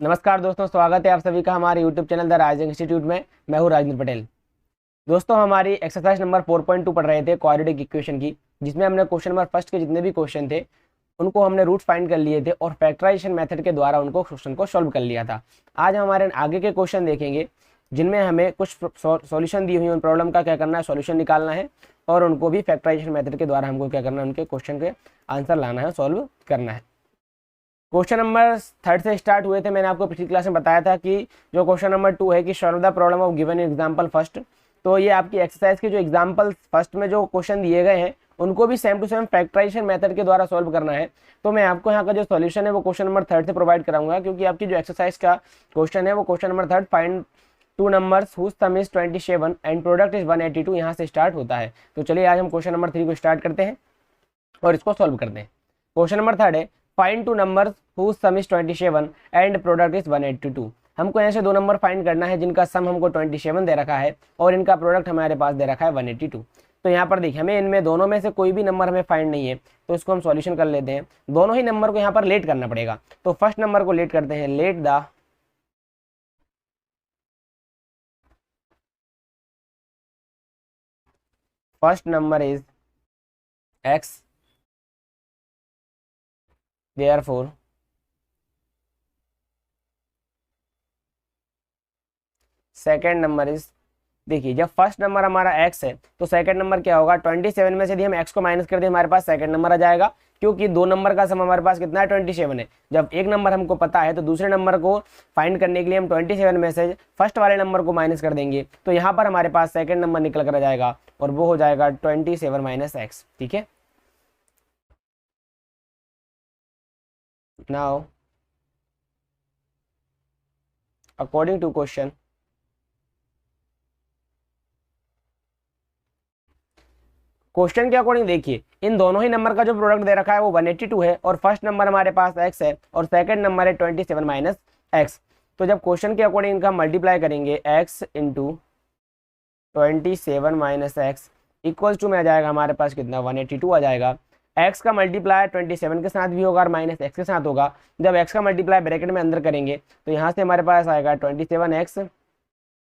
नमस्कार दोस्तों, स्वागत है आप सभी का हमारे YouTube channel the rising institute में। मैं हूं राजेंद्र पटेल। दोस्तों, हमारी एक्सरसाइज नंबर 4.2 पढ़ रहे थे क्वाड्रेटिक इक्वेशन की, जिसमें हमने क्वेश्चन नंबर फर्स्ट के जितने भी क्वेश्चन थे उनको हमने रूट फाइंड कर लिए थे और फैक्टराइजेशन मेथड के द्वारा उनको क्वेश्चन को सॉल्व कर लिया था। आज हमारे आगे के क्वेश्चन देखेंगे जिनमें हमें कुछ सॉल्यूशन दी हुई उन प्रॉब्लम का क्या करना है, सॉल्यूशन निकालना है और उनको भी फैक्टराइजेशन मेथड के द्वारा हमको क्या करना है, उनके क्वेश्चन के आंसर लाना है, सॉल्व करना है। क्वेश्चन नंबर थर्ड से स्टार्ट हुए थे। मैंने आपको पिछली क्लास में बताया था कि जो क्वेश्चन नंबर 2 है कि solve the problem of given example first. तो ये आपकी एक्सरसाइज के जो एग्जांपल फर्स्ट में जो क्वेश्चन दिए गए हैं उनको भी same to same factorisation method के द्वारा सॉल्व करना है। तो मैं आपको यहाँ का जो सॉल्यूशन है वो क्वेश्चन नंबर थर्ड से प्रोवाइड कराऊंगा, क्योंकि आपकी जो एक्सरसाइज का क्वेश्चन है वो question number third find two numbers whose sum is 27 and product is 182 यहाँ से स्टार्ट होता है। तो चलिए आज हम क्वेश्चन नंबर 3 को स्टार्ट करते हैं और इसको सॉल्व करते हैं। क्वेश्चन नंबर थर्ड है find two numbers whose sum is 27 and product is 182। हमको यहाँ से दो नंबर फाइंड करना है जिनका सम हमको 27 दे रखा है और इनका प्रोडक्ट हमारे पास दे रखा है 182। तो यहाँ पर देखिए हमें इनमें दोनों में से कोई भी नंबर हमें फाइंड नहीं है, तो इसको हम सॉल्यूशन कर लेते हैं। दोनों ही नंबर को यहाँ पर लेट करना पड़ेगा। तो फर्स्ट नंबर को लेट करते हैं। Let the first number is x, therefore second number is, देखिए जब फर्स्ट नंबर हमारा x है तो सेकंड नंबर क्या होगा, 27 में से यदि हम x को माइनस कर दें हमारे पास सेकंड नंबर आ जाएगा, क्योंकि दो नंबर का सम हमारे पास कितना है, 27 है। जब एक नंबर हमको पता है तो दूसरे नंबर को फाइंड करने के लिए हम 27 में से फर्स्ट वाले नंबर को माइनस कर देंगे, तो यहाँ पर हमारे पास सेकंड नंबर निकल कर आ जाएगा और वो हो जाएगा 27 माइनस एक्स। ठीक है, नाउ अकॉर्डिंग टू क्वेश्चन के अकॉर्डिंग देखिए इन दोनों ही नंबर का जो प्रोडक्ट दे रखा है वो 182 है और फर्स्ट नंबर हमारे पास x है और सेकंड नंबर है 27 माइनस एक्स। तो जब क्वेश्चन के अकॉर्डिंग इनका मल्टीप्लाई करेंगे x into 27 minus x equals to में आ जाएगा हमारे पास कितना, 182 आ जाएगा। x का मल्टीप्लाई 27 के साथ भी होगा और माइनस एक्स के साथ होगा। जब x का मल्टीप्लाई ब्रैकेट में अंदर करेंगे तो यहाँ से हमारे पास आएगा 27x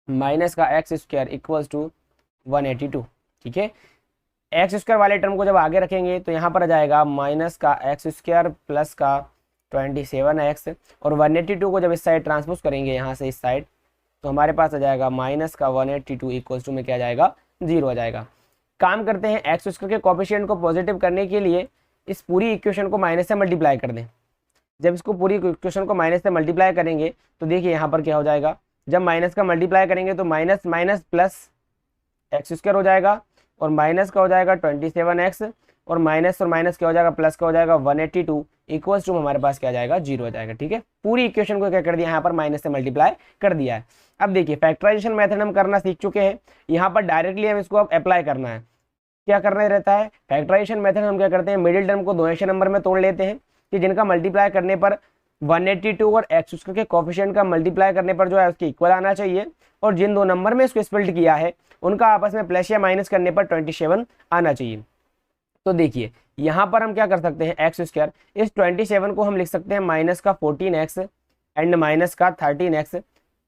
माइनस का एक्स स्क्वायर इक्वल्स टू 182। ठीक है, एक्स स्क्वायर वाले टर्म को जब आगे रखेंगे तो यहाँ पर आ जाएगा माइनस का एक्स स्क्वायर प्लस का 27x और 182 को जब इस साइड ट्रांसपोज करेंगे यहाँ से इस साइड तो हमारे पास आ जाएगा माइनस का 182 इक्वल्स टू में क्या आ जाएगा, 0 आ जाएगा। काम करते हैं, एक्स स्क्वायर के कोफिशिएंट को पॉजिटिव करने के लिए इस पूरी इक्वेशन को माइनस से मल्टीप्लाई कर दें। जब इसको पूरी इक्वेशन को माइनस से मल्टीप्लाई करेंगे तो देखिए यहाँ पर क्या हो जाएगा, जब माइनस का मल्टीप्लाई करेंगे तो minus minus plus x square हो जाएगा और माइनस का हो जाएगा 27x और माइनस क्या हो जाएगा, प्लस का हो जाएगा 182 इक्वल्स टू हमारे पास क्या आ जाएगा, 0 आ जाएगा। ठीक है, पूरी इक्वेशन को क्या कर दिया, यहाँ पर माइनस से मल्टीप्लाई कर दिया है। अब देखिए फैक्टराइजेशन मेथड हम करना सीख चुके हैं, यहाँ पर डायरेक्टली हम इसको अब अप्लाई करना है। क्या करना रहता है, फैक्टराइजेशन मेथड हम क्या करते हैं, मिडिल टर्म को दो नंबर में तोड़ लेते हैं कि जिनका मल्टीप्लाई करने पर 182 और एक्स स्क्वायर के कोफिशिएंट का मल्टीप्लाई करने पर जो है उसके इक्वल आना चाहिए, और जिन दो नंबर में इसको स्प्लिट किया है उनका आपस में प्लस या माइनस करने पर 27 आना चाहिए। तो देखिए यहाँ पर हम क्या कर सकते हैं, एक्स स्क्वायर, इस 27 को हम लिख सकते हैं माइनस का 14x एंड माइनस का 13x,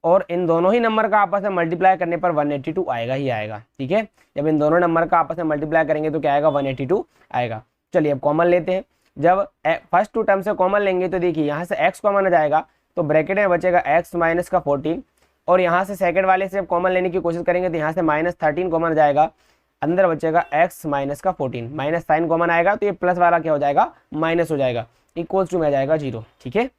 और इन दोनों ही नंबर का आपस में मल्टीप्लाई करने पर 182 आएगा ही आएगा। ठीक है, जब इन दोनों नंबर का आपस में मल्टीप्लाई करेंगे तो क्या आएगा, 182 आएगा। चलिए अब कॉमन लेते हैं। जब फर्स्ट टू टर्म से कॉमन लेंगे तो देखिए यहाँ से x कॉमन आ जाएगा तो ब्रैकेट में बचेगा x माइनस का 14, और यहाँ से सेकंड वाले से कॉमन लेने की कोशिश करेंगे तो यहाँ से माइनस 13 कॉमन आ जाएगा, अंदर बचेगा x माइनस का 14, माइनस साइन कॉमन आएगा तो ये प्लस वाला क्या हो जाएगा, माइनस हो जाएगा, इक्वल्स टू में आ जाएगा 0। ठीक है,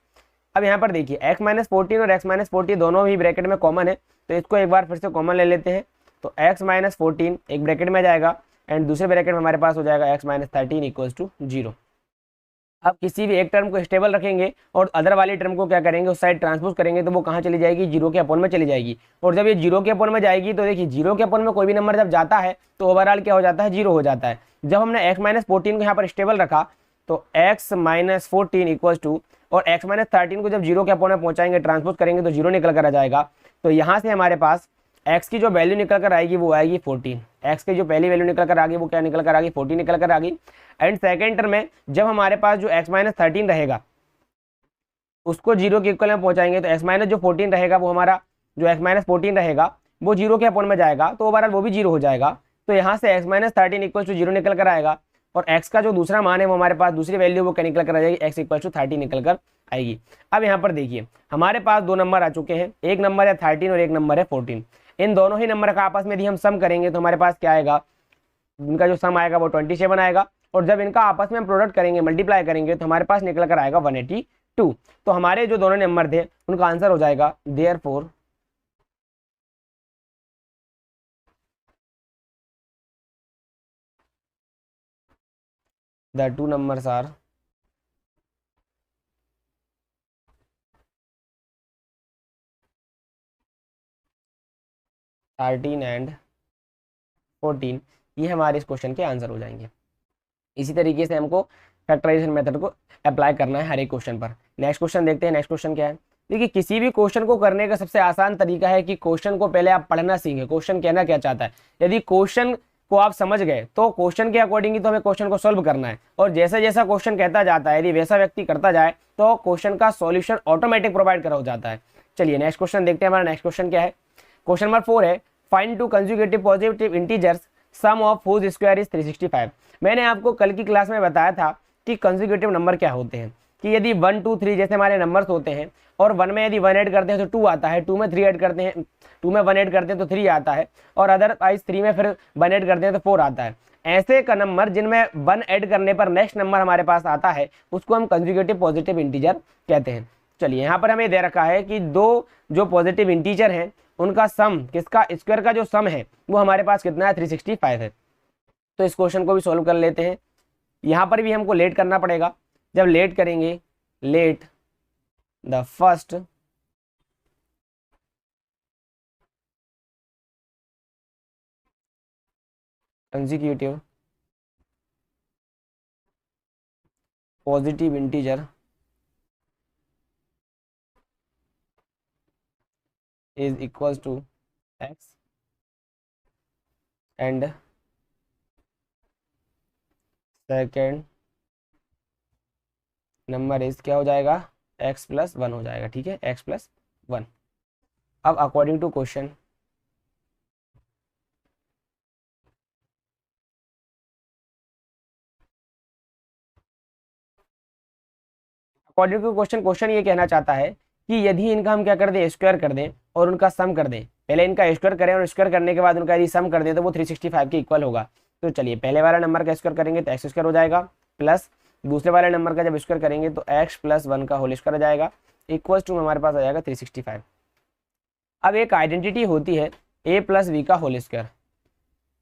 अब यहाँ पर देखिए x माइनस 14 और x माइनस 40 दोनों ही ब्रैकेट में कॉमन है, तो इसको एक बार फिर से कॉमन ले लेते हैं। तो x माइनस 14 एक ब्रैकेट में आ जाएगा एंड दूसरे ब्रैकेट में हमारे पास हो जाएगा x माइनस 13 इक्वल्स टू 0। अब किसी भी एक टर्म को स्टेबल रखेंगे और अदर वाली टर्म को क्या करेंगे, उस साइड ट्रांसपोज करेंगे तो वो कहाँ चली जाएगी, 0 के अपोन में चली जाएगी। और जब ये 0 के अपोन में जाएगी तो देखिए 0 के अपोन में कोई भी नंबर जब जाता है तो ओवरऑल क्या हो जाता है, 0 हो जाता है। जब हमने x माइनस 14 को यहाँ पर स्टेबल रखा तो x माइनस 14 इक्वल्स टू, और x माइनस 13 को जब 0 के अपोन में पहुंचाएंगे ट्रांसपोज करेंगे तो 0 निकल कर आ जाएगा। तो यहाँ से हमारे पास x की जो वैल्यू निकल कर आएगी वो आएगी 14। x की जो पहली वैल्यू निकल कर आ गई वो क्या निकल कर आ गई, 14 निकल कर आ गई। एंड सेकेंड टर्म में जब हमारे पास जो x माइनस 13 रहेगा उसको जीरो के इक्वल में पहुंचाएंगे तो एक्स माइनस जो 14 रहेगा वो हमारा, जो एक्स माइनस 14 रहेगा वो जीरो के अपॉन में जाएगा, तो ओवरऑल वो भी जीरो हो जाएगा। तो यहाँ से x minus 13 equal to zero निकल कर आएगा, और एक्स का जो दूसरा मान है वो हमारे पास दूसरी वैल्यू वो क्या निकल कर आ जाएगी, एक्स इक्वल टू 13 निकल कर आएगी। अब यहाँ पर देखिए हमारे पास दो नंबर आ चुके हैं, एक नंबर है 13 और एक नंबर है 14। इन दोनों ही नंबर का आपस में यदि हम सम करेंगे तो हमारे पास क्या आएगा, इनका जो सम आएगा वो 27 आएगा, और जब इनका आपस में हम प्रोडक्ट करेंगे, मल्टीप्लाई करेंगे, तो हमारे पास निकल कर आएगा 182। तो हमारे जो दोनों नंबर थे उनका आंसर हो जाएगा therefore the two numbers are thirteen and 14। ये हमारे इस क्वेश्चन के आंसर हो जाएंगे। इसी तरीके से हमको फैक्टराइजेशन मेथड को अप्लाई करना है हर एक क्वेश्चन पर। नेक्स्ट क्वेश्चन देखते हैं। नेक्स्ट क्वेश्चन क्या है, देखिए किसी भी क्वेश्चन को करने का सबसे आसान तरीका है कि क्वेश्चन को पहले आप पढ़ना सीखें, क्वेश्चन कहना क्या चाहता है। यदि क्वेश्चन को आप समझ गए तो क्वेश्चन के अकॉर्डिंग ही तो हमें क्वेश्चन को सॉल्व करना है, और जैसा जैसा क्वेश्चन कहता जाता है यदि वैसा व्यक्ति करता जाए तो क्वेश्चन का सॉल्यूशन ऑटोमेटिक प्रोवाइड करा हो जाता है। चलिए नेक्स्ट क्वेश्चन देखते हैं। हमारा नेक्स्ट क्वेश्चन क्या है, क्वेश्चन नंबर 4 है, find two consecutive positive integers sum of whose square is 365। मैंने आपको कल की क्लास में बताया था कि कंसेक्यूटिव नंबर क्या होते हैं, कि यदि 1 2 3 जैसे हमारे नंबर्स होते हैं, और 1 में यदि 1 ऐड करते हैं तो 2 आता है, 2 में 3 ऐड करते हैं, 2 में 1 ऐड करते हैं तो 3 आता है, और अदरवाइज 3 में फिर 1 ऐड करते हैं तो 4 आता है। ऐसे का नंबर जिनमें 1 ऐड करने पर नेक्स्ट नंबर हमारे पास आता है उसको हम कंसेक्यूटिव पॉजिटिव इंटीजर कहते हैं। चलिए यहाँ पर हमें दे रखा है कि दो जो पॉजिटिव इंटीजर हैं उनका सम, किसका स्क्वायर का जो सम है वो हमारे पास कितना है, 365 है। तो इस क्वेश्चन को भी सॉल्व कर लेते हैं। यहाँ पर भी हमको लेट करना पड़ेगा। जब लेट करेंगे, let the first consecutive positive integer is equals to x and second number is क्या हो जाएगा, x प्लस 1 हो जाएगा। ठीक है, x प्लस 1। अब according to question, according to question, question ये कहना चाहता है कि यदि इनका हम क्या कर दें, स्क्वायर कर दें और उनका सम कर दें। पहले इनका स्क्वायर करें और स्क्वायर करने के बाद उनका यदि सम कर दें तो वो 365 के इक्वल होगा। तो चलिए पहले वाला नंबर का स्क्वायर करेंगे तो एक्स स्क्वायर हो जाएगा, प्लस दूसरे वाले नंबर का जब स्क्वायर करेंगे तो एक्स प्लस 1 का होल स्क्वायर हो जाएगा, इक्वल टू हमारे पास आ जाएगा 365। अब एक आइडेंटिटी होती है ए प्लस बी का होल स्क्वायर,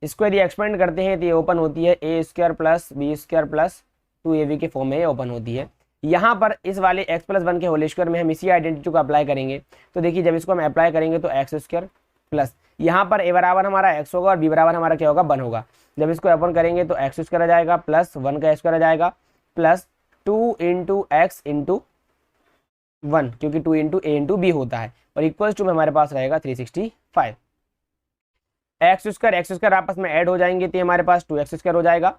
इसको यदि एक्सपेंड करते हैं तो ये ओपन होती है A square plus B square plus 2ab के फॉर्म में ये ओपन होती है। यहाँ पर इस वाले x प्लस 1 के होल स्क्वायर में हम इसी आइडेंटिटी को अप्लाई करेंगे। तो देखिए जब इसको हम अप्लाई करेंगे तो एक्स स्क्वायर प्लस यहाँ पर a बराबर हमारा x होगा और b बराबर हमारा क्या होगा, 1 होगा। जब इसको ओपन करेंगे तो एक्स स्क्वायर आ जाएगा प्लस 1 का स्क्वायर आ जाएगा प्लस 2 इंटू एक्स इंटू 1, क्योंकि 2 इंटू ए इंटू बी होता है, और इक्वल्स टू में हमारे पास रहेगा 365। एक्स स्क्वायर आपस में ऐड हो जाएंगे तो हमारे पास 2x स्क्वायर हो जाएगा,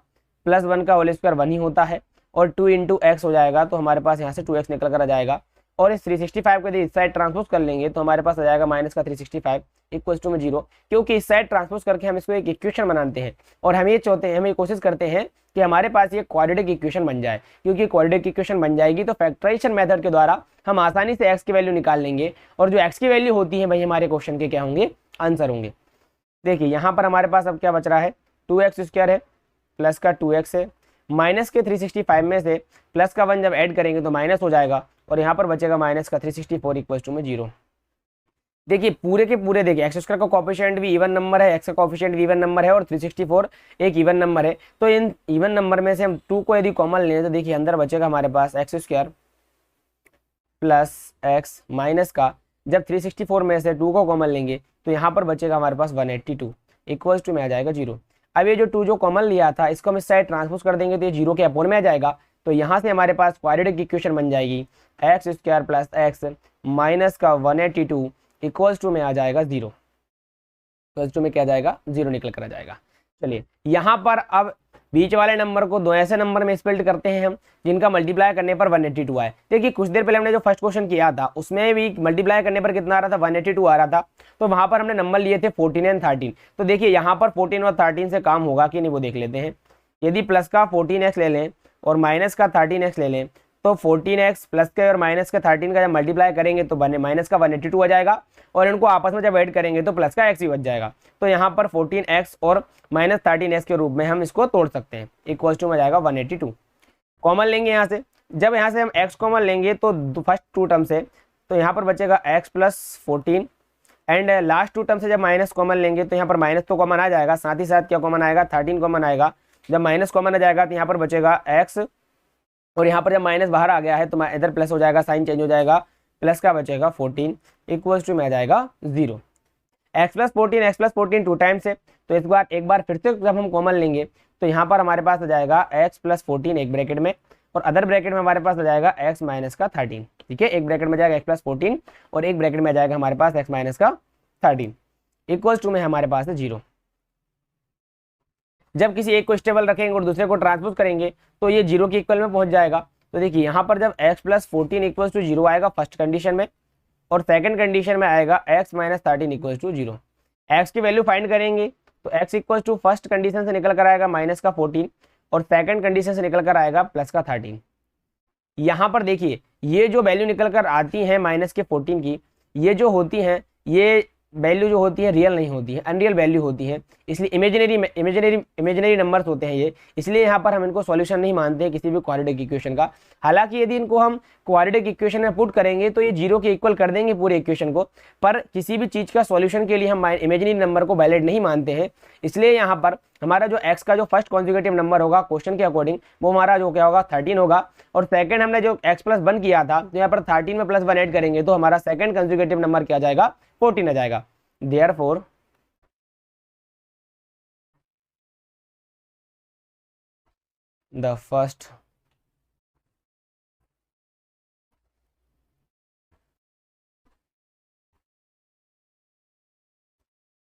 प्लस 1 का होल स्क्वायर 1 ही होता है, और 2 इंटू एक्स हो जाएगा तो हमारे पास यहाँ से 2x निकल कर आ जाएगा। और इस 365 को यदि इस साइड ट्रांसपोज कर लेंगे तो हमारे पास आ जाएगा माइनस का 365 इक्वल्स टू में 0, क्योंकि इस साइड ट्रांसपोज करके हम इसको एक इक्वेशन बनाते हैं, और हम ये चाहते हैं, हम ये कोशिश करते हैं कि हमारे पास ये क्वाड्रेटिक इक्वेशन बन जाए। क्योंकि क्वाड्रेटिक इक्वेशन बन जाएगी तो फैक्टराइजेशन मेथड के द्वारा हम आसानी से एक्स की वैल्यू निकाल लेंगे, और जो एक्स की वैल्यू होती है भाई हमारे क्वेश्चन के क्या होंगे, आंसर होंगे। देखिए यहाँ पर हमारे पास अब क्या बच रहा है, 2x स्क्वायर है, प्लस का 2x है, माइनस के 365 में से प्लस का 1 जब ऐड करेंगे तो माइनस हो जाएगा, और यहाँ पर बचेगा माइनस का 364 इक्वल्स टू में 0। देखिए पूरे के पूरे, देखिए एक्स स्क्वायर का कोफिशिएंट भी इवन नंबर है, एक्स का कोफिशिएंट भी इवन नंबर है, और 364 एक इवन नंबर है। तो इन इवन नंबर में से हम 2 को यदि कॉमन लें तो देखिए अंदर बचेगा हमारे पास X square plus X minus का, जब 364 में से 2 को कॉमन लेंगे तो यहाँ पर बचेगा हमारे पास 182 इक्वल्स टू में आ जाएगा 0। अब ये जो 2 जो कॉमन लिया था इसको हम इस साइड ट्रांसपोज कर देंगे तो ये 0 के अपोन में आ जाएगा। तो यहाँ से हमारे पास क्वाड्रेटिक इक्वेशन बन जाएगी x square plus X minus का 182 इक्वल्स टू में आ जाएगा 0, इक्वल्स टू में क्या आ जाएगा, 0 निकल कर आ जाएगा। चलिए यहाँ पर अब बीच वाले नंबर को दो ऐसे नंबर में स्प्लिट करते हैं हम जिनका मल्टीप्लाई करने पर 182 आए। देखिए कुछ देर पहले हमने जो फर्स्ट क्वेश्चन किया था उसमें भी मल्टीप्लाई करने पर कितना आ रहा था, 182 आ रहा था। तो वहां पर हमने नंबर लिए थे 14 एंड 13। तो देखिए यहाँ पर 14 और 13 से काम होगा कि नहीं वो देख लेते हैं। यदि प्लस का 14x ले लें और माइनस का 13x ले लें तो 14x प्लस के और माइनस के 13 का जब मल्टीप्लाई करेंगे तो माइनस का 182 आ जाएगा, और इनको आपस में जब ऐड करेंगे तो प्लस का x ही बच जाएगा। तो यहाँ पर 14x और माइनस 13x के रूप में हम इसको तोड़ सकते हैं। इक्वल टू में जाएगा 182। कॉमन लेंगे यहाँ से, जब यहाँ से हम x कॉमन लेंगे तो फर्स्ट टू टर्म से तो यहाँ पर बचेगा x plus 14, and last two term से जब माइनस कॉमन लेंगे तो यहाँ पर माइनस तो कॉमन आ जाएगा, साथ ही साथ क्या कॉमन आएगा, 13 कॉमन आएगा। जब माइनस कॉमन आ जाएगा तो यहाँ पर बचेगा x, और यहाँ पर जब माइनस बाहर आ गया है तो इधर प्लस हो जाएगा, साइन चेंज हो जाएगा, प्लस का बचेगा 14 इक्वल्स टू में आ जाएगा 0। x प्लस 14 टू टाइम्स है, तो इस बार एक बार फिर से जब हम कॉमन लेंगे तो यहाँ पर हमारे पास आ जाएगा x प्लस 14 एक ब्रैकेट में, और अदर ब्रैकेट में हमारे पास आ जाएगा x माइनस का 13। ठीक है, एक ब्रैकेट में जाएगा x प्लस 14 और एक ब्रैकेट में आ जाएगा हमारे पास x माइनस का 13 इक्वल्स टू में हमारे पास है 0। जब किसी एक को स्टेबल रखेंगे और दूसरे को ट्रांसपोज करेंगे तो ये 0 के इक्वल में पहुंच जाएगा। तो देखिए यहाँ पर जब x प्लस 14 इक्वल्स टू 0 आएगा फर्स्ट कंडीशन में, और सेकंड कंडीशन में आएगा x minus 13 equals to 0। x की वैल्यू फाइंड करेंगे तो x equals to first condition से निकल कर आएगा माइनस का 14, और सेकंड कंडीशन से निकल कर आएगा प्लस का 13। यहाँ पर देखिए ये जो वैल्यू निकल कर आती है माइनस के 14 की, ये जो होती हैं ये वैल्यू जो होती है रियल नहीं होती है, अनरियल वैल्यू होती है, इसलिए इमेजिनरी नंबर्स होते हैं ये, इसलिए यहाँ पर हम इनको सॉल्यूशन नहीं मानते हैं किसी भी क्वाड्रेटिक इक्वेशन का। हालांकि यदि इनको हम क्वाड्रेटिक इक्वेशन में पुट करेंगे तो ये 0 के इक्वल कर देंगे पूरे इक्वेशन को, पर किसी भी चीज़ का सॉल्यूशन के लिए हम इमेजिनरी नंबर को वैलिड नहीं मानते हैं। इसलिए यहाँ पर हमारा जो x का जो फर्स्ट कॉन्जुगेटिव नंबर होगा क्वेश्चन के अकॉर्डिंग वो हमारा जो क्या होगा 13 होगा, और सेकंड हमने जो x प्लस 1 किया था तो यहाँ पर 13 में प्लस 1 ऐड करेंगे तो हमारा सेकंड कॉन्जुगेटिव नंबर क्या जाएगा, 14 आ जाएगा। Therefore the first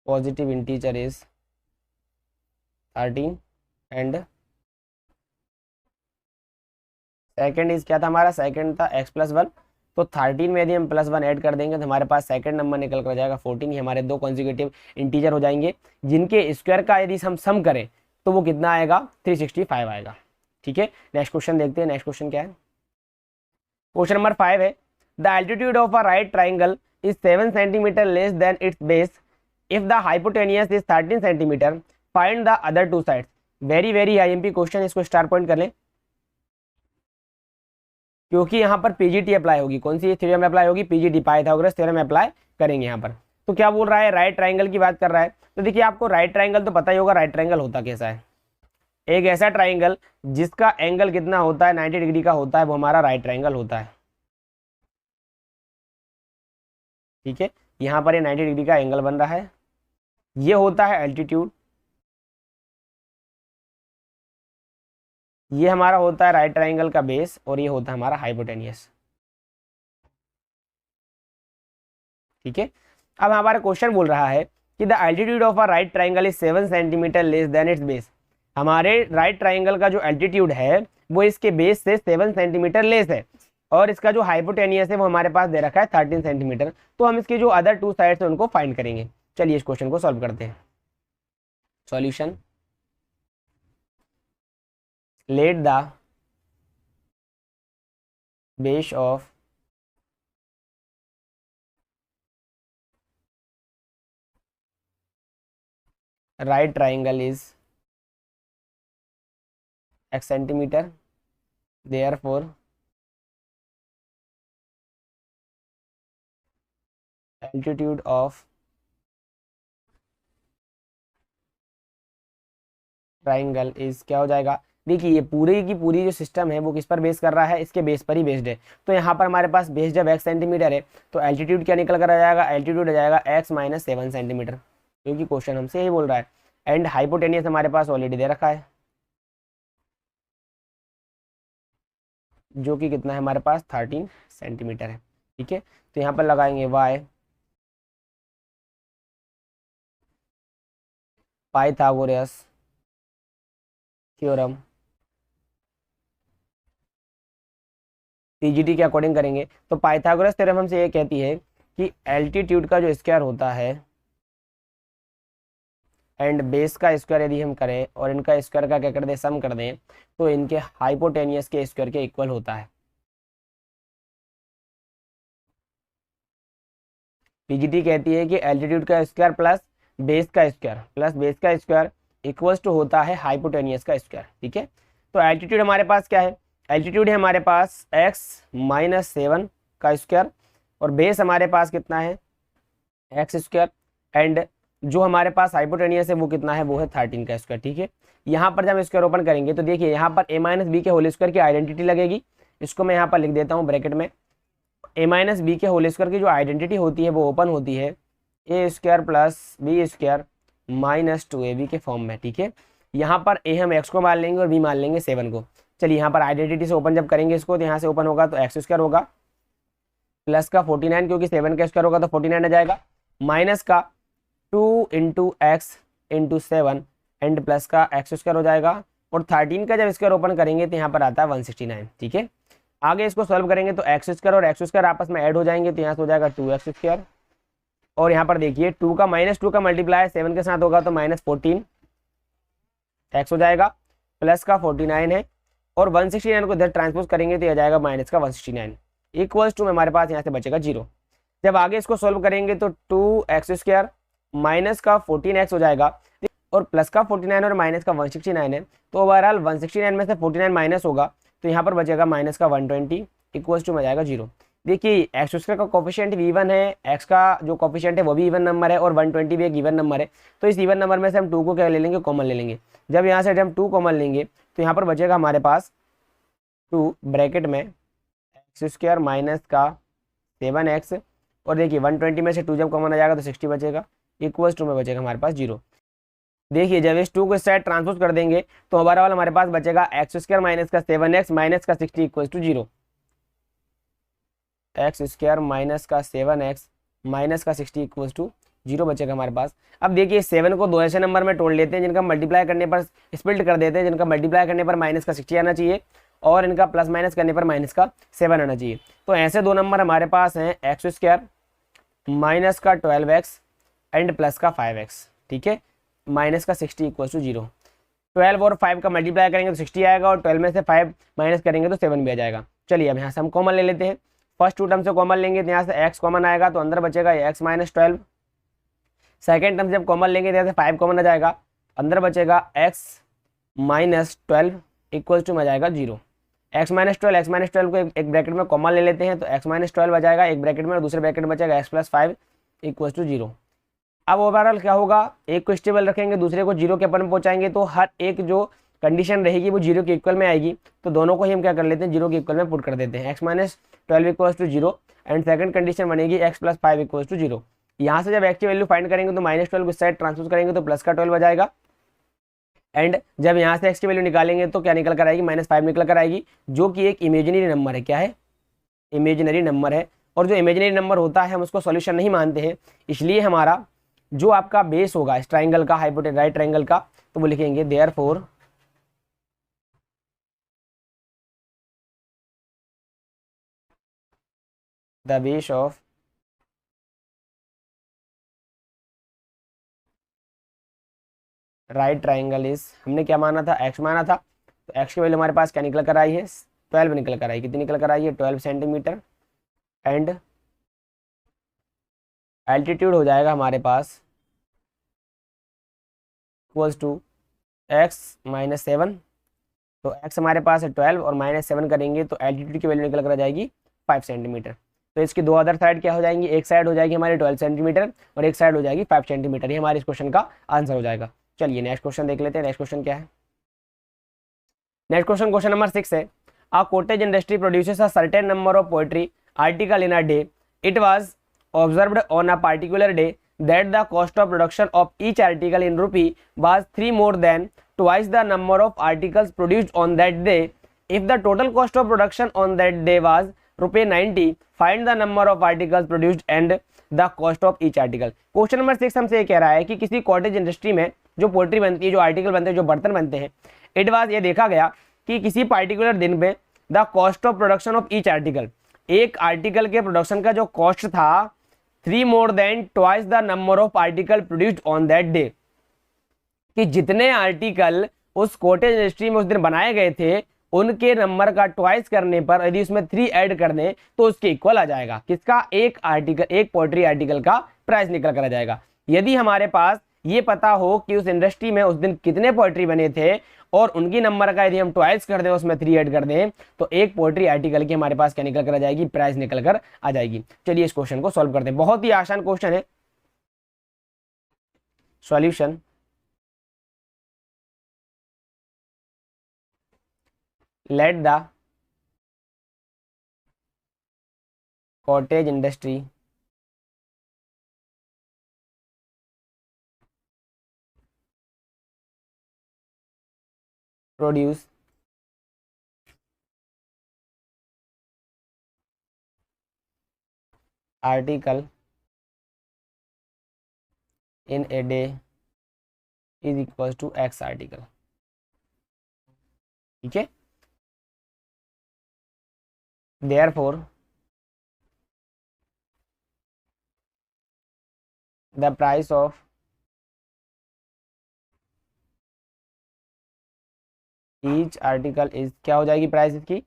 positive integer is 13 and second is क्या था हमारा, सेकंड था x प्लस 1। तो 13 में यदि हम प्लस 1 ऐड कर देंगे तो हमारे पास सेकंड नंबर निकल कर जाएगा 14। ये हमारे दो कॉन्जिक्यूटिव इंटीजर हो जाएंगे जिनके स्क्वायर का यदि हम सम करें तो वो कितना आएगा, 365 आएगा। ठीक है, नेक्स्ट क्वेश्चन देखते हैं। नेक्स्ट क्वेश्चन क्या है, क्वेश्चन नंबर 5 है the altitude of a right triangle is 7 centimetre less than it's base if the hypotenuse is 13 centimetre, find the other two sides. Very very IMP question, इसको star point कर लें क्योंकि यहाँ पर PGT apply होगी। कौन सी theorem apply होगी, PGT, Pythagoras theorem apply करेंगे यहाँ पर। तो क्या बोल रहा है, राइट ट्राइंगल की बात कर रहा है। तो देखिए आपको राइट ट्राइंगल तो पता ही होगा, राइट ट्राइंगल होता कैसा है, एक ऐसा ट्राइंगल जिसका एंगल कितना होता है, 90 डिग्री का होता है, वो हमारा राइट ट्राइंगल होता है। ठीक है, यहाँ पर ये 90 डिग्री का एंगल बन रहा है, ये होता है एल्टीट्यूड, ये हमारा होता है राइट ट्राइंगल का बेस, और ये होता है हमारा हाइपोटेनियस। ठीक है, अब हमारा क्वेश्चन बोल रहा है कि the altitude of a right triangle is 7 centimetre less than it's base. हमारे राइट ट्राइंगल का जो एल्टीट्यूड है वो इसके बेस से 7 सेंटीमीटर लेस है, और इसका जो हाइपोटेनियस है वो हमारे पास दे रखा है 13 सेंटीमीटर। तो हम इसके जो अदर टू साइड्स है उनको फाइंड करेंगे। चलिए इस क्वेश्चन को सॉल्व करते हैं। Solution, let the base of right triangle is x centimeter, therefore altitude of triangle is क्या हो जाएगा। देखिए ये पूरी की पूरी जो सिस्टम है वो किस पर बेस कर रहा है, इसके बेस पर ही बेस्ड है। तो यहाँ पर हमारे पास बेस जब x सेंटीमीटर है तो एल्टीट्यूड क्या निकल कर आ जाएगा, एल्टीट्यूड आ जाएगा x माइनस 7 सेंटीमीटर, क्योंकि क्वेश्चन हमसे यही बोल रहा है। एंड हाइपोटेनियस हमारे पास ऑलरेडी दे रखा है जो कि कितना है हमारे पास 13 सेंटीमीटर है। ठीक है, तो यहाँ पर लगाएंगे y, पाइथागोरस थ्योरम टीजीटी के अकॉर्डिंग करेंगे तो पाइथागोरस थ्योरम हमसे ये कहती है कि एल्टीट्यूड का जो स्क्वायर होता है एंड बेस का स्क्वायर यदि हम करें और इनका स्क्वायर का क्या कर दें, सम कर दें, तो इनके हाइपोटेनियस के स्क्वायर के इक्वल होता है। पीजीटी कहती है कि एल्टीट्यूड का स्क्वायर प्लस बेस का स्क्वायर इक्वल्स टू होता है हाइपोटेनियस का स्क्वायर। ठीक है, तो एल्टीट्यूड हमारे पास क्या है, एल्टीट्यूड है हमारे पास x माइनस 7 का स्क्वायर और बेस हमारे पास कितना है एक्स स्क्वायर एंड जो हमारे पास हाइपोटेनियस है वो कितना है, वो है 13 का स्क्वायर। ठीक है, यहाँ पर जब स्क्वायर ओपन करेंगे तो देखिए यहाँ पर a माइनस बी के होल स्क्वायर की आइडेंटिटी लगेगी। इसको मैं यहाँ पर लिख देता हूँ ब्रैकेट में, a माइनस बी के होल स्क्वायर की जो आइडेंटिटी होती है वो ओपन होती है A square plus B square minus 2ab के फॉर्म में। ठीक है, यहाँ पर a हम x को मान लेंगे और b मान लेंगे 7 को। चलिए यहाँ पर आइडेंटिटी से ओपन जब करेंगे इसको तो यहाँ से ओपन होगा तो एक्स स्क्वायर होगा प्लस का 49 क्योंकि 7 का स्क्वायर होगा तो 49 आ जाएगा, माइनस का 2 into x into 7 and plus का एक्स स्क्वायर हो जाएगा और 13 का जब स्क्वायर ओपन करेंगे तो यहाँ पर आता है 169। ठीक है, आगे इसको सॉल्व करेंगे तो एक्स स्क्वायर और एक्स स्क्वायर आपस में ऐड हो जाएंगे तो यहाँ से हो जाएगा 2x स्क्वायर और यहाँ पर देखिए 2 का माइनस 2 का मल्टीप्लाई 7 के साथ होगा तो माइनस 14 एक्स हो जाएगा प्लस का 49 है और 169 को इधर ट्रांसपोज करेंगे तो यह जाएगा माइनस का 169 इक्वल्स टू हमारे पास यहाँ से बचेगा 0। जब आगे इसको सोल्व करेंगे तो 2x स्क्वायर माइनस का 14x हो जाएगा और प्लस का 49 और माइनस का 169 है तो ओवरऑल 169 में से 49 माइनस होगा तो यहाँ पर बचेगा माइनस का 120 इक्वल्स टू में जाएगा 0। देखिए एक्स स्क्वायर का कोफिशिएंट भी इवन है, एक्स का जो कोफिशिएंट है वो भी इवन नंबर है और 120 भी एक इवन नंबर है, तो इस इवन नंबर में से हम 2 को क्या ले लेंगे, कॉमन ले लेंगे। जब यहाँ से हम 2 कॉमन लेंगे तो यहाँ पर बचेगा हमारे पास 2 ब्रैकेट में एक्स स्क्वायर माइनस का 7x और देखिए 120 में से 2 जब कॉमन आ जाएगा तो 60 बचेगा इक्वल्स टू में बचेगा हमारे पास 0। देखिए जब इस 2 को इस साइड ट्रांसपोज कर देंगे तो ओवरऑल हमारे पास बचेगा एक्स स्क्वायर माइनस का 7x माइनस का 60 equals to 0। X square minus का 7x माइनस का 60 इक्वल्स टू 0 बचेगा हमारे पास। अब देखिए 7 को 2 ऐसे नंबर में तोड़ लेते हैं जिनका मल्टीप्लाई करने पर स्प्लिट कर देते हैं, जिनका मल्टीप्लाई करने पर माइनस का 60 आना चाहिए और इनका प्लस माइनस करने पर माइनस का 7 आना चाहिए। तो ऐसे 2 नंबर हमारे पास हैं एक्स स्क्वायर माइनस का 12x एंड प्लस का 5x। ठीक है, माइनस का 60 इक्वल्स टू 0। 12 और 5 का मल्टीप्लाई करेंगे तो 60 आएगा और 12 में से 5 माइनस करेंगे तो 7 भी आ जाएगा। चलिए अब यहाँ से हम कॉमन ले लेते हैं, फर्स्ट 2 टर्म से कॉमन लेंगे तो यहाँ से x कॉमन आएगा तो अंदर बचेगा x माइनस 12। सेकेंड टर्म से जब कॉमन लेंगे तो यहाँ से 5 कॉमन आ जाएगा, अंदर बचेगा x माइनस 12 इक्वल्स टू में जाएगा 0। x माइनस 12 को एक ब्रैकेट में कॉमन ले लेते हैं तो x माइनस 12 आ जाएगा एक ब्रैकेट में और दूसरे ब्रैकेट में बचेगा x प्लस 5 इक्वल्स टू 0। अब ओवरऑल क्या होगा, एक को स्टेबल रखेंगे दूसरे को 0 के अपन पहुंचाएंगे तो हर एक जो कंडीशन रहेगी वो 0 के इक्वल में आएगी, तो दोनों को ही हम क्या कर लेते हैं 0 के इक्वल में पुट कर देते हैं। x minus 12 equals to 0 and second condition बनेगी x प्लस 5 इक्वल्स टू 0। यहाँ से जब x की वैल्यू फाइंड करेंगे तो माइनस 12 को इस साइड ट्रांसपोज करेंगे तो प्लस का 12 आ जाएगा एंड जब यहाँ से x की वैल्यू निकालेंगे तो क्या निकल कर आएगी, माइनस 5 निकल कर आएगी जो कि एक इमेजिनरी नंबर है। क्या है, इमेजिनरी नंबर है और जो इमेजिनरी नंबर होता है हम उसको सॉल्यूशन नहीं मानते हैं, इसलिए हमारा जो आपका बेस होगा इस ट्राइंगल का, हाइपोटेनस राइट ट्राइंगल का, तो वो लिखेंगे therefore the base of right triangle is, हमने क्या माना था, x माना था, तो x की वैल्यू हमारे पास क्या निकल कर आई है 12 निकल कर आई। कितनी निकल कर आई है 12 सेंटीमीटर एंड एल्टीट्यूड हो जाएगा हमारे पास इक्वल्स टू x माइनस 7, तो x हमारे पास है 12 और माइनस 7 करेंगे तो एल्टीट्यूड की वैल्यू निकल कर आ जाएगी 5 सेंटीमीटर। तो इसकी दो अदर साइड क्या हो जाएंगी, एक साइड हो जाएगी हमारी 12 सेंटीमीटर और एक साइड हो जाएगी 5 सेंटीमीटर। ये हमारे इस क्वेश्चन का आंसर हो जाएगा। चलिए नेक्स्ट क्वेश्चन देख लेते हैं। नेक्स्ट क्वेश्चन क्या है, नेक्स्ट क्वेश्चन क्वेश्चन नंबर 6 है, a cottage industry produces a certain number of poetry article in a day, it was observed on a particular day that the cost of production of each article in rupee was 3 more than twice the number of articles produced on that day. If the total cost of production on that day was रुपये 90, find the number of articles produced and the cost of each article. Question number 6 हमसे ये कह रहा है कि किसी cottage industry में जो पोल्ट्री बनती है, जो आर्टिकल बनते हैं, जो बर्तन बनते हैं, इट वाज, ये देखा गया कि किसी पार्टिकुलर दिन पे the cost of production of each article, एक आर्टिकल के प्रोडक्शन का जो कॉस्ट था 3 more than twice the number of article produced on that day, कि जितने आर्टिकल उस कॉटेज इंडस्ट्री में उस दिन बनाए गए थे उनके नंबर का ट्वाइस करने पर यदि उसमें 3 ऐड कर दें तो उसके इक्वल आ जाएगा किसका, एक आर्टिकल, एक पोएट्री आर्टिकल का प्राइस निकल कर आ जाएगा। यदि हमारे पास ये पता हो कि उस इंडस्ट्री में उस दिन कितने पोएट्री बने थे और उनकी नंबर का यदि हम ट्वाइस कर दें, उसमें 3 ऐड कर दें, तो एक पोएट्री आर्टिकल की हमारे पास क्या निकल कर आ जाएगी, प्राइस निकल कर आ जाएगी। चलिए इस क्वेश्चन को सॉल्व करते हैं, बहुत ही आसान क्वेश्चन है। Solution, let the cottage industry produce article in a day is equals to x article। ठीक है, therefore the price of each article is, क्या हो जाएगी प्राइस इसकी,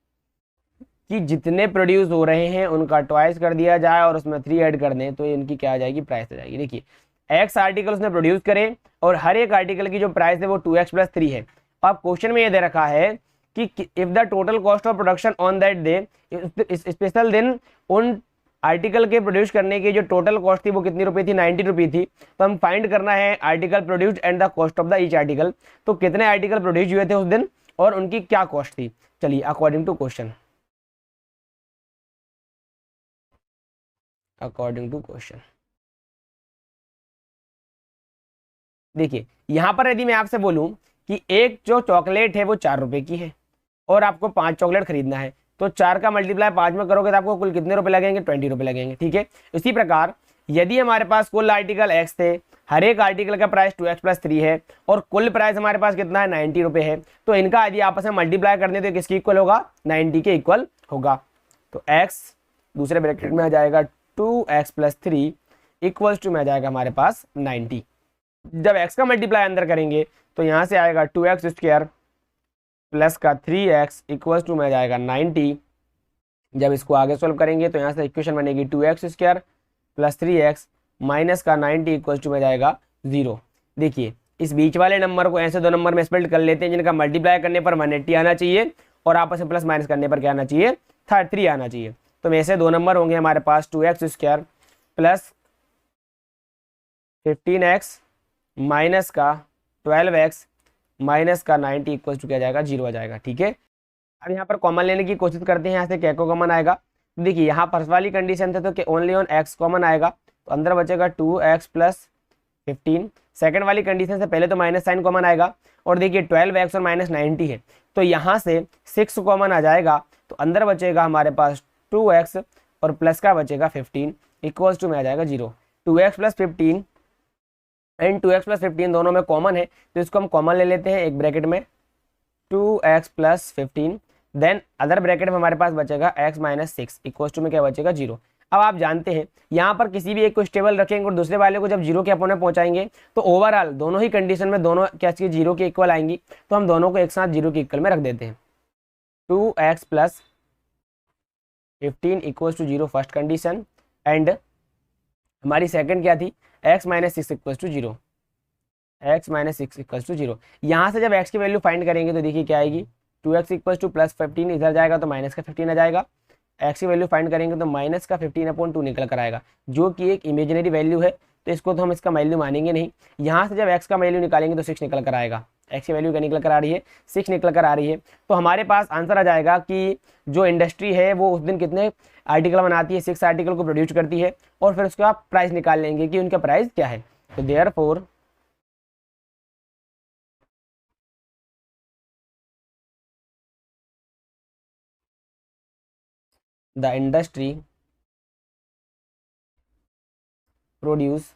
कि जितने प्रोड्यूस हो रहे हैं उनका ट्वाइस कर दिया जाए और उसमें 3 ऐड कर दें तो इनकी क्या आ जाएगी, प्राइस आ जाएगी। देखिए एक्स आर्टिकल उसने प्रोड्यूस करे और हर एक आर्टिकल की जो प्राइस है वो 2x + 3 है। अब क्वेश्चन में ये दे रखा है कि if the total cost of production on that day, special दिन उन आर्टिकल के प्रोड्यूस करने की जो टोटल कॉस्ट थी वो कितनी रुपए थी, 90 रुपी थी। तो हम फाइंड करना है article produced and the cost of the each article, तो कितने आर्टिकल प्रोड्यूस हुए थे उस दिन और उनकी क्या कॉस्ट थी। चलिए according to question, according to question देखिए यहां पर यदि मैं आपसे बोलूं कि एक जो चॉकलेट है वो 4 रुपए की है और आपको 5 चॉकलेट खरीदना है, तो 4 का मल्टीप्लाई 5 में करोगे तो आपको कुल कितने रुपए लगेंगे, 20 रुपए लगेंगे। ठीक है, इसी प्रकार यदि हमारे पास कुल आर्टिकल एक्स थे, हर एक आर्टिकल का प्राइस 2x + 3 है और कुल प्राइस हमारे पास कितना है, 90 रुपए है, तो इनका यदि आपस में मल्टीप्लाई कर दें तो किसके इक्वल होगा, 90 के इक्वल होगा। तो x दूसरे ब्रैकेट में आ जाएगा 2x + 3 इक्वल्स टू में आ जाएगा हमारे पास 90। जब x का मल्टीप्लाई अंदर करेंगे तो यहां से आएगा 2x² प्लस का 3x इक्वल्स टू में आ जाएगा 90। जब इसको आगे सोल्व करेंगे तो यहाँ से इक्वेशन बनेगी 2x² + 3x माइनस का 90 इक्वल्स टू में जाएगा 0। देखिए इस बीच वाले नंबर को ऐसे दो नंबर में स्प्लिट कर लेते हैं जिनका मल्टीप्लाई करने पर 180 आना चाहिए और आपस में प्लस माइनस करने पर क्या आना चाहिए, 3 आना चाहिए। तो ऐसे दो नंबर होंगे हमारे पास 2x² प्लस 15x माइनस का 12x माइनस का 90 इक्वल्स टू क्या जाएगा, 0 आ जाएगा। ठीक है, अब यहाँ पर कॉमन लेने की कोशिश करते हैं, यहाँ से क्या को कॉमन आएगा। देखिए यहाँ फर्स्ट वाली कंडीशन थे तो ओनली ऑन x कॉमन आएगा तो अंदर बचेगा 2x + 15। सेकंड वाली कंडीशन से पहले तो माइनस साइन कॉमन आएगा और देखिए 12x और माइनस 90 है तो यहाँ से 6 कॉमन आ जाएगा तो अंदर बचेगा हमारे पास 2x और प्लस का बचेगा 15 इक्वल्स टू में आ जाएगा 0। 2x + 15 एंड 2x + 15 दोनों में कॉमन है तो इसको हम कॉमन ले लेते हैं एक ब्रैकेट में 2x + 15, देन अदर ब्रैकेट में हमारे पास बचेगा x - 6 इक्वल्स टू में क्या बचेगा, 0। अब आप जानते हैं यहाँ पर किसी भी एक को स्टेबल रखेंगे और दूसरे वाले को जब 0 के अपोन में पहुंचाएंगे तो ओवरऑल दोनों ही कंडीशन में दोनों क्या चीज 0 के इक्वल आएंगी, तो हम दोनों को एक साथ 0 के इक्वल में रख देते हैं। 2x + 15 equals to 0 first condition and हमारी सेकंड क्या थी, x - 6 equals to 0, x - 6 equals to 0। यहाँ से जब x की वैल्यू फाइंड करेंगे तो देखिए क्या आएगी, 2x इक्वल्स टू प्लस 15 इधर जाएगा तो माइनस का 15 आ जाएगा, x की वैल्यू फाइंड करेंगे तो माइनस का 15/2 निकल कर आएगा जो कि एक इमेजिनरी वैल्यू है तो इसको तो हम इसका वैल्यू मानेंगे नहीं। यहाँ से जब x का वैल्यू निकालेंगे तो 6 निकल कर आएगा, x की वैल्यू क्या निकल कर आ रही है, 6 निकल कर आ रही है। तो हमारे पास आंसर आ जाएगा कि जो इंडस्ट्री है वो उस दिन कितने आर्टिकल बनाती है, 6 आर्टिकल को प्रोड्यूस करती है और फिर उसका प्राइस निकाल लेंगे कि उनका प्राइस क्या है। तो therefore the industry produce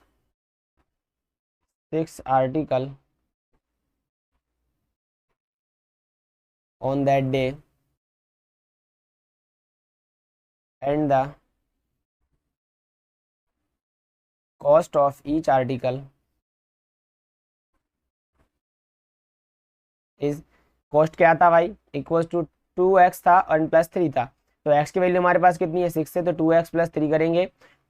6 article on that day and the cost of each article is, cost क्या था भाई, इक्वल टू 2x था और प्लस 3 था, तो x की वैल्यू हमारे पास कितनी है 6 है, तो 2x प्लस 3 करेंगे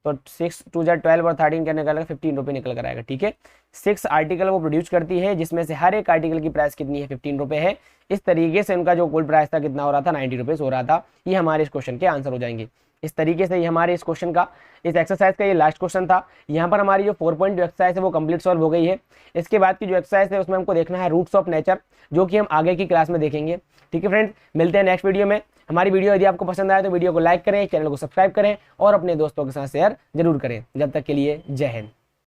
तो 6 2 जा 12 और 13 क्या निकल 15 रुपये निकल कर आएगा। ठीक है, 6 आर्टिकल वो प्रोड्यूस करती है जिसमें से हर एक आर्टिकल की प्राइस कितनी है 15 रुपये है। इस तरीके से उनका जो कुल प्राइस था कितना हो रहा था 90 रुपीज़ हो रहा था। ये हमारे इस क्वेश्चन के आंसर हो जाएंगे। इस तरीके से ये हमारे इस क्वेश्चन का, इस एक्सरसाइज का ये लास्ट क्वेश्चन था। यहाँ पर हमारी जो 4 पॉइंट जो एक्सरसाइज है वो कंप्लीट सॉल्व हो गई है। इसके बाद की जो एक्सरसाइज है उसमें हमको देखना है रूट्स ऑफ नेचर, जो कि हम आगे की क्लास में देखेंगे। ठीक है फ्रेंड्स, मिलते हैं नेक्स्ट वीडियो में। हमारी वीडियो यदि आपको पसंद आए तो वीडियो को लाइक करें, चैनल को सब्सक्राइब करें और अपने दोस्तों के साथ शेयर जरूर करें। जब तक के लिए जय हिंद।